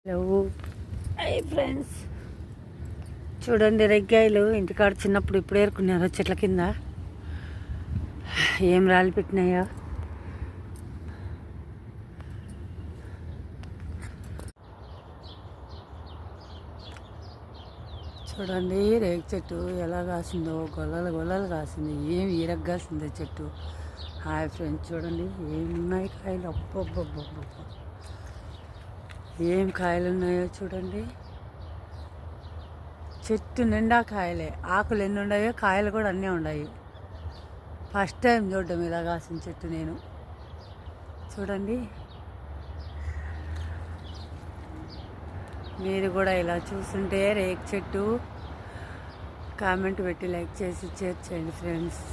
Hello hi friends, చూడండి రెగ్గాయలు ఇంటికాడ చిన్నప్పుడు ఇప్పుడు ఏరుకున్నారో చెట్ల కింద ఏం రాలి పెట్టినాయో. చూడండి రేగి చెట్టు ఎలా కాసిందో, గొల్లలు గొల్లలు కాసింది. ఏం ఈరగ్ కాసిందో చెట్టు. హాయ్ ఫ్రెండ్స్, చూడండి ఏమున్నాయి కాయలు. అబ్బబ్బబ్బబ్బ ఏం కాయలు ఉన్నాయో చూడండి. చెట్టు నిండా కాయలే, ఆకులు ఎన్ని ఉన్నాయో కాయలు కూడా అన్నీ ఉన్నాయి. ఫస్ట్ టైం చూడడం ఇలా కాసిన చెట్టు నేను. చూడండి, మీరు కూడా ఇలా చూస్తుంటే రేగి చెట్టు కామెంట్ పెట్టి లైక్ చేసి షేర్ చేయండి ఫ్రెండ్స్.